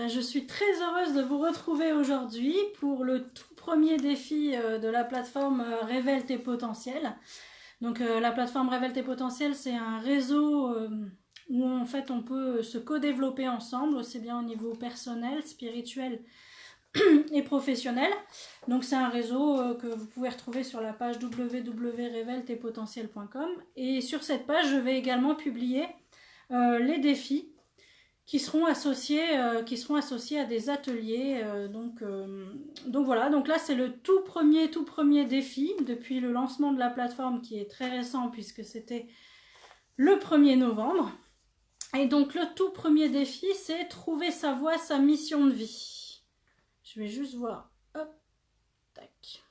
Je suis très heureuse de vous retrouver aujourd'hui pour le tout premier défi de la plateforme Révèle tes potentiels. Donc la plateforme Révèle tes potentiels, c'est un réseau où en fait on peut se co-développer ensemble, aussi bien au niveau personnel, spirituel et professionnel. Donc c'est un réseau que vous pouvez retrouver sur la page www.reveltespotentiels.com, et sur cette page je vais également publier les défis qui seront associés à des ateliers. Donc voilà, donc là c'est le tout premier défi depuis le lancement de la plateforme, qui est très récent puisque c'était le 1er novembre. Et donc le tout premier défi, c'est trouver sa voie, sa mission de vie. Je vais juste voir. Hop, tac.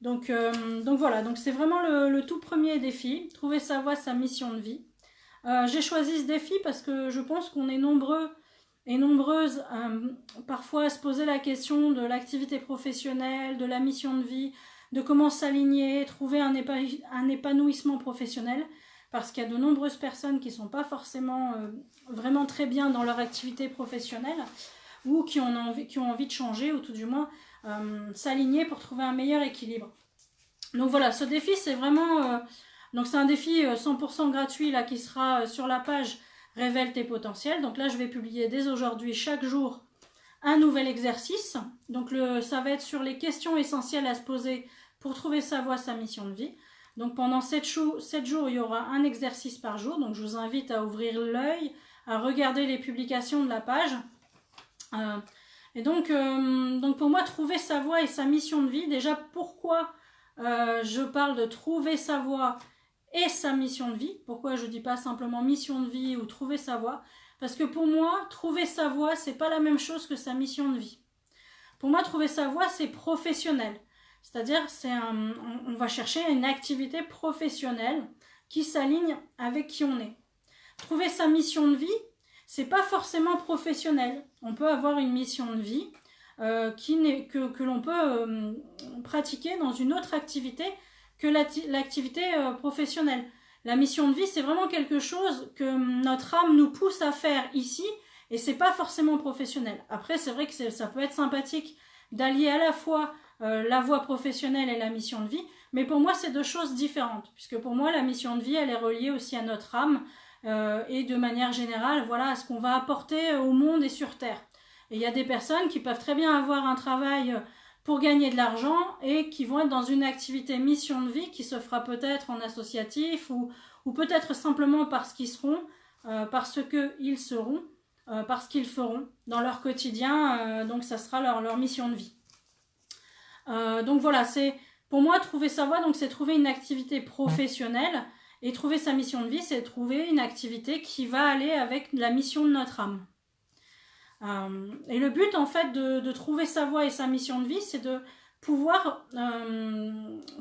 Donc voilà, donc c'est vraiment le tout premier défi, trouver sa voie, sa mission de vie. J'ai choisi ce défi parce que je pense qu'on est nombreux et nombreuses parfois à se poser la question de l'activité professionnelle, de la mission de vie, de comment s'aligner, trouver un épanouissement professionnel, parce qu'il y a de nombreuses personnes qui ne sont pas forcément vraiment très bien dans leur activité professionnelle, ou qui ont envie de changer, ou tout du moins s'aligner pour trouver un meilleur équilibre. Donc voilà, ce défi c'est vraiment... Donc c'est un défi 100% gratuit là, qui sera sur la page Révèle tes potentiels. Donc là je vais publier dès aujourd'hui chaque jour un nouvel exercice. Donc ça va être sur les questions essentielles à se poser pour trouver sa voie, sa mission de vie. Donc pendant 7 jours il y aura un exercice par jour. Donc je vous invite à ouvrir l'œil, à regarder les publications de la page. Et donc pour moi, trouver sa voie et sa mission de vie, déjà pourquoi je parle de trouver sa voie et sa mission de vie. Pourquoi je dis pas simplement mission de vie ou trouver sa voie? Parce que pour moi, trouver sa voie, c'est pas la même chose que sa mission de vie. Pour moi, trouver sa voie, c'est professionnel. C'est-à-dire, on va chercher une activité professionnelle qui s'aligne avec qui on est. Trouver sa mission de vie, c'est pas forcément professionnel. On peut avoir une mission de vie que l'on peut pratiquer dans une autre activité que l'activité professionnelle. La mission de vie, c'est vraiment quelque chose que notre âme nous pousse à faire ici, et c'est pas forcément professionnel. Après, c'est vrai que ça peut être sympathique d'allier à la fois la voie professionnelle et la mission de vie, mais pour moi, c'est deux choses différentes, puisque pour moi, la mission de vie, elle est reliée aussi à notre âme, et de manière générale, voilà, à ce qu'on va apporter au monde et sur Terre. Et il y a des personnes qui peuvent très bien avoir un travail pour gagner de l'argent et qui vont être dans une activité mission de vie qui se fera peut-être en associatif ou peut-être simplement parce qu'ils seront, parce qu'ils seront, parce qu'ils feront dans leur quotidien, donc ça sera leur mission de vie. Donc voilà, c'est pour moi trouver sa voie, donc c'est trouver une activité professionnelle, et trouver sa mission de vie, c'est trouver une activité qui va aller avec la mission de notre âme. Et le but en fait de trouver sa voie et sa mission de vie, c'est de pouvoir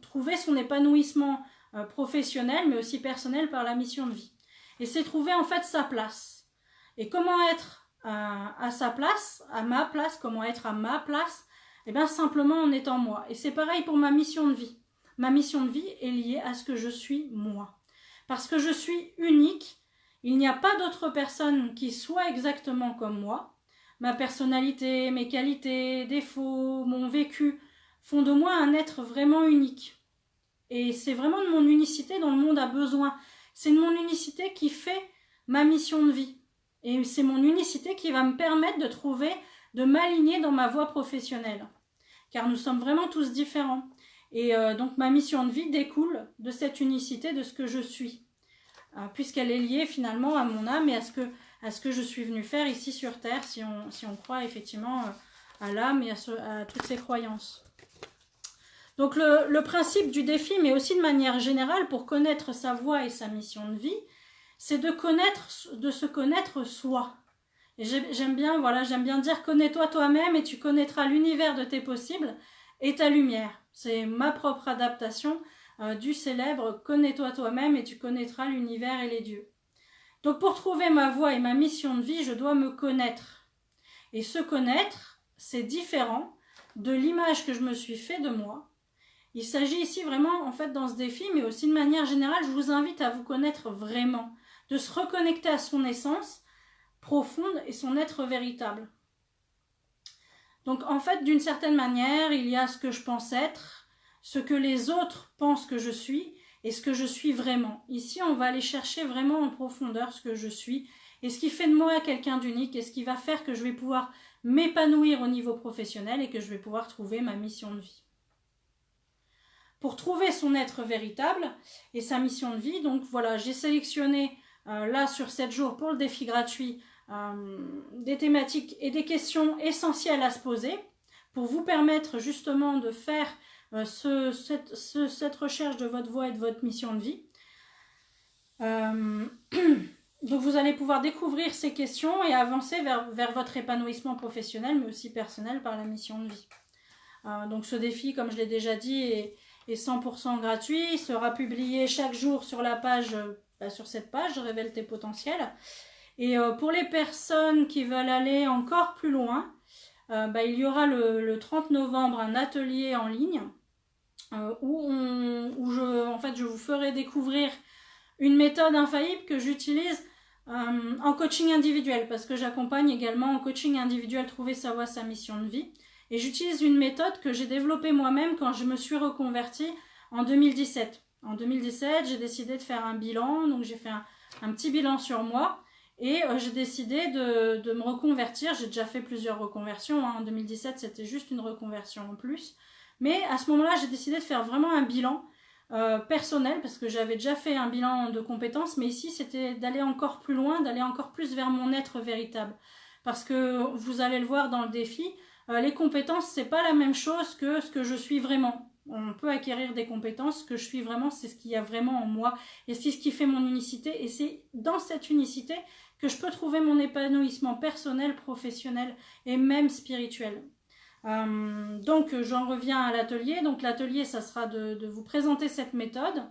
trouver son épanouissement professionnel, mais aussi personnel par la mission de vie. Et c'est trouver en fait sa place. Et comment être à sa place, à ma place, comment être à ma place? Eh bien simplement en étant moi. Et c'est pareil pour ma mission de vie. Ma mission de vie est liée à ce que je suis moi. Parce que je suis unique, il n'y a pas d'autre personne qui soit exactement comme moi. Ma personnalité, mes qualités, défauts, mon vécu font de moi un être vraiment unique. Et c'est vraiment de mon unicité dont le monde a besoin. C'est de mon unicité qui fait ma mission de vie. Et c'est mon unicité qui va me permettre de m'aligner dans ma voie professionnelle. Car nous sommes vraiment tous différents. Et donc ma mission de vie découle de cette unicité, de ce que je suis. Puisqu'elle est liée finalement à mon âme et à ce que je suis venue faire ici sur Terre, si on croit effectivement à l'âme et à toutes ces croyances. Donc le principe du défi, mais aussi de manière générale, pour connaître sa voie et sa mission de vie, c'est de se connaître soi. Et j'aime bien dire connais-toi toi-même et tu connaîtras l'univers de tes possibles et ta lumière. C'est ma propre adaptation du célèbre connais-toi toi-même et tu connaîtras l'univers et les dieux. Donc pour trouver ma voie et ma mission de vie, je dois me connaître. Et se connaître, c'est différent de l'image que je me suis fait de moi. Il s'agit ici vraiment, en fait, dans ce défi, mais aussi de manière générale, je vous invite à vous connaître vraiment, de se reconnecter à son essence profonde et son être véritable. Donc en fait, d'une certaine manière, il y a ce que je pense être, ce que les autres pensent que je suis et ce que je suis vraiment. Ici, on va aller chercher vraiment en profondeur ce que je suis et ce qui fait de moi quelqu'un d'unique et ce qui va faire que je vais pouvoir m'épanouir au niveau professionnel et que je vais pouvoir trouver ma mission de vie. Pour trouver son être véritable et sa mission de vie, donc voilà, j'ai sélectionné là sur 7 jours pour le défi gratuit des thématiques et des questions essentielles à se poser pour vous permettre justement de faire cette recherche de votre voie et de votre mission de vie. Donc vous allez pouvoir découvrir ces questions et avancer vers votre épanouissement professionnel mais aussi personnel par la mission de vie. Donc ce défi, comme je l'ai déjà dit, est 100% gratuit. Il sera publié chaque jour sur la page, sur cette page, Révèle tes potentiels. Et pour les personnes qui veulent aller encore plus loin, il y aura le 30 novembre un atelier en ligne où je vous ferai découvrir une méthode infaillible que j'utilise en coaching individuel, parce que j'accompagne également en coaching individuel trouver sa voie, sa mission de vie. Et j'utilise une méthode que j'ai développée moi-même quand je me suis reconvertie en 2017. En 2017, j'ai décidé de faire un bilan, donc j'ai fait un petit bilan sur moi. Et j'ai décidé de me reconvertir. J'ai déjà fait plusieurs reconversions. En 2017, c'était juste une reconversion en plus. Mais à ce moment-là, j'ai décidé de faire vraiment un bilan personnel, parce que j'avais déjà fait un bilan de compétences. Mais ici, c'était d'aller encore plus loin, d'aller encore plus vers mon être véritable. Parce que vous allez le voir dans le défi, les compétences, c'est pas la même chose que ce que je suis vraiment. On peut acquérir des compétences, ce que je suis vraiment, c'est ce qu'il y a vraiment en moi. Et c'est ce qui fait mon unicité. Et c'est dans cette unicité que je peux trouver mon épanouissement personnel, professionnel et même spirituel. Donc j'en reviens à l'atelier. Donc l'atelier, ça sera de vous présenter cette méthode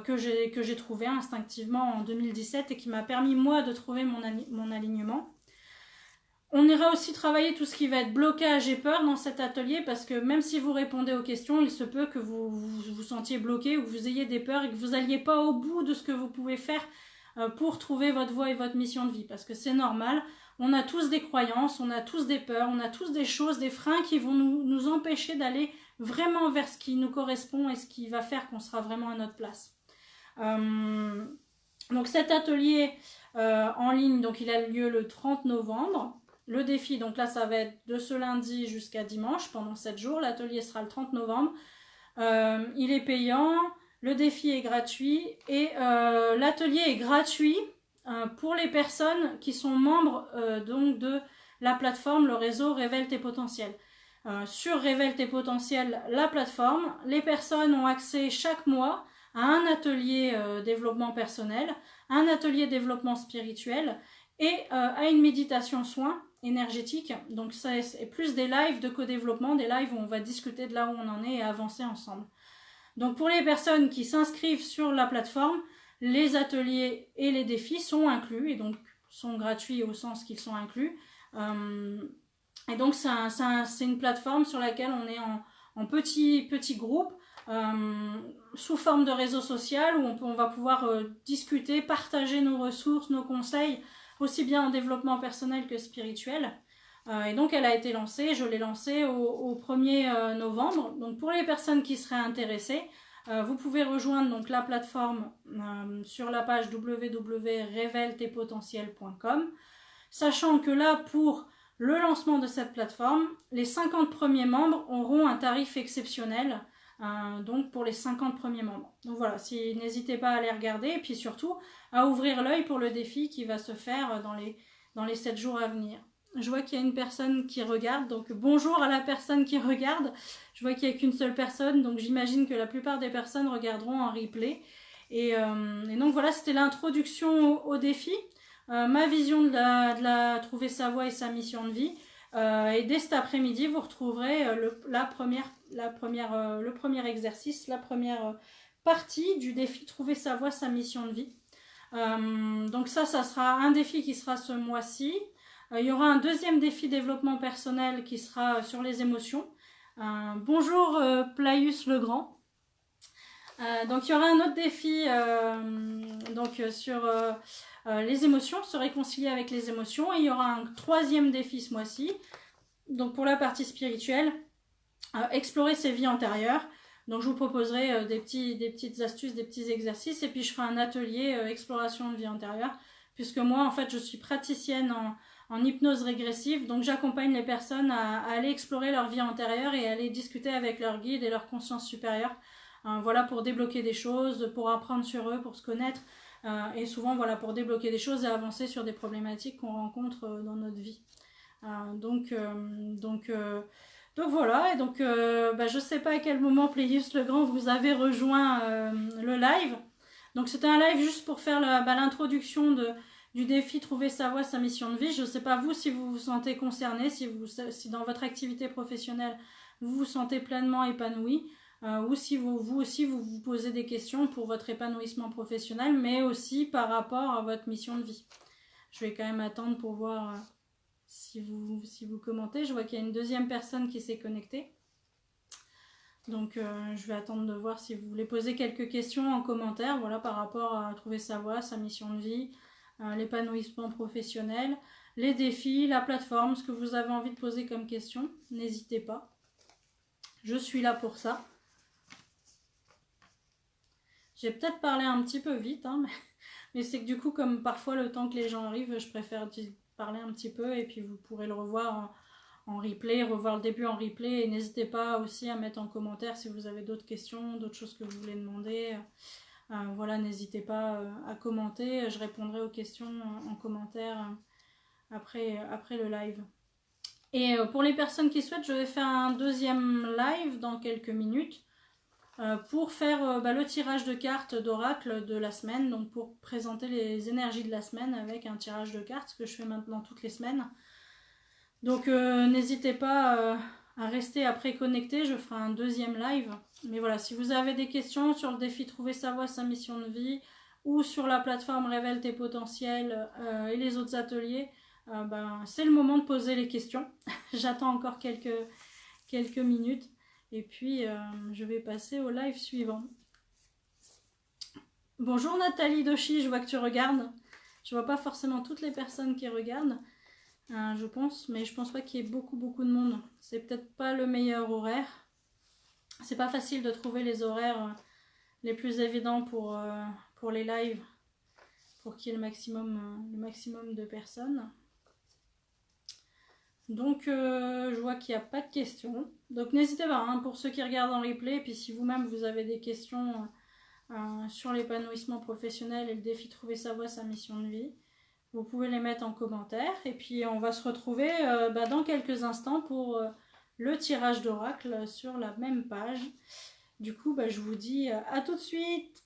que j'ai trouvée instinctivement en 2017 et qui m'a permis moi de trouver mon alignement. On ira aussi travailler tout ce qui va être blocage et peur dans cet atelier, parce que même si vous répondez aux questions, il se peut que vous vous sentiez bloqué ou que vous ayez des peurs et que vous n'alliez pas au bout de ce que vous pouvez faire pour trouver votre voie et votre mission de vie, parce que c'est normal. On a tous des croyances, on a tous des peurs, on a tous des choses, des freins qui vont nous empêcher d'aller vraiment vers ce qui nous correspond et ce qui va faire qu'on sera vraiment à notre place. Donc cet atelier en ligne, donc il a lieu le 30 novembre. Le défi, donc là ça va être de ce lundi jusqu'à dimanche pendant 7 jours. L'atelier sera le 30 novembre. Il est payant, le défi est gratuit et l'atelier est gratuit pour les personnes qui sont membres donc de la plateforme, le réseau Révèle tes potentiels. Sur Révèle tes potentiels, la plateforme, les personnes ont accès chaque mois à un atelier développement personnel, un atelier développement spirituel et à une méditation soin énergétique. Donc c'est plus des lives de co-développement, des lives où on va discuter de là où on en est et avancer ensemble. Donc pour les personnes qui s'inscrivent sur la plateforme, les ateliers et les défis sont inclus et donc sont gratuits au sens qu'ils sont inclus. Et donc c'est une plateforme sur laquelle on est en petit groupe sous forme de réseau social où on va pouvoir discuter, partager nos ressources, nos conseils, aussi bien en développement personnel que spirituel. Et donc elle a été lancée, je l'ai lancée au 1er novembre. Donc pour les personnes qui seraient intéressées, vous pouvez rejoindre donc la plateforme sur la page www.reveletespotentiels.com, sachant que là, pour le lancement de cette plateforme, les 50 premiers membres auront un tarif exceptionnel, donc pour les 50 premiers membres. Donc voilà, n'hésitez pas à les regarder et puis surtout à ouvrir l'œil pour le défi qui va se faire dans les 7 jours à venir. Je vois qu'il y a une personne qui regarde, donc bonjour à la personne qui regarde. Je vois qu'il n'y a qu'une seule personne, donc j'imagine que la plupart des personnes regarderont en replay. Et donc voilà, c'était l'introduction au défi, ma vision de la trouver sa voie et sa mission de vie. Et dès cet après-midi, vous retrouverez le premier exercice, la première partie du défi trouver sa voie, sa mission de vie. Donc ça sera un défi qui sera ce mois-ci. Il y aura un deuxième défi développement personnel qui sera sur les émotions. Bonjour Plaius Legrand. Donc il y aura un autre défi sur les émotions, se réconcilier avec les émotions. Et il y aura un troisième défi ce mois-ci. Donc pour la partie spirituelle, explorer ses vies antérieures. Donc je vous proposerai des petites astuces, des petits exercices. Et puis je ferai un atelier exploration de vie antérieure. Puisque moi en fait je suis praticienne en hypnose régressive. Donc j'accompagne les personnes à aller explorer leur vie antérieure et à aller discuter avec leur guide et leur conscience supérieure. Voilà, pour débloquer des choses, pour apprendre sur eux, pour se connaître, et souvent voilà, pour débloquer des choses et avancer sur des problématiques qu'on rencontre dans notre vie. Donc voilà, et donc je sais pas à quel moment Pléius le Grand vous avez rejoint le live. Donc c'était un live juste pour faire l'introduction du défi Trouver sa voie, sa mission de vie. Je ne sais pas vous si vous vous sentez concerné, si dans votre activité professionnelle vous vous sentez pleinement épanoui. Ou si vous aussi vous posez des questions pour votre épanouissement professionnel, mais aussi par rapport à votre mission de vie. Je vais quand même attendre pour voir si vous commentez. Je vois qu'il y a une deuxième personne qui s'est connectée. Donc je vais attendre de voir si vous voulez poser quelques questions en commentaire, voilà, par rapport à trouver sa voie, sa mission de vie, l'épanouissement professionnel, les défis, la plateforme, ce que vous avez envie de poser comme question. N'hésitez pas. Je suis là pour ça. J'ai peut-être parlé un petit peu vite, hein, mais c'est que du coup, comme parfois le temps que les gens arrivent, je préfère parler un petit peu et puis vous pourrez le revoir en replay, revoir le début en replay. Et n'hésitez pas aussi à mettre en commentaire si vous avez d'autres questions, d'autres choses que vous voulez demander. Voilà, n'hésitez pas à commenter, je répondrai aux questions en commentaire après le live. Et pour les personnes qui souhaitent, je vais faire un deuxième live dans quelques minutes. Pour faire le tirage de cartes d'oracle de la semaine, donc pour présenter les énergies de la semaine avec un tirage de cartes, ce que je fais maintenant toutes les semaines. Donc n'hésitez pas à rester après connecté, je ferai un deuxième live. Mais voilà, si vous avez des questions sur le défi Trouver sa voie, sa mission de vie, ou sur la plateforme Révèle tes potentiels et les autres ateliers, c'est le moment de poser les questions. J'attends encore quelques minutes. Et puis, je vais passer au live suivant. Bonjour Nathalie Doshi, je vois que tu regardes. Je vois pas forcément toutes les personnes qui regardent, je pense, mais je pense pas qu'il y ait beaucoup de monde. C'est peut-être pas le meilleur horaire. C'est pas facile de trouver les horaires les plus évidents pour les lives, pour qu'il y ait le maximum de personnes. Donc je vois qu'il n'y a pas de questions. Donc n'hésitez pas, hein, pour ceux qui regardent en replay, et puis si vous-même vous avez des questions sur l'épanouissement professionnel et le défi Trouver sa voie, sa mission de vie, vous pouvez les mettre en commentaire. Et puis on va se retrouver dans quelques instants pour le tirage d'oracle sur la même page. Du coup, je vous dis à tout de suite.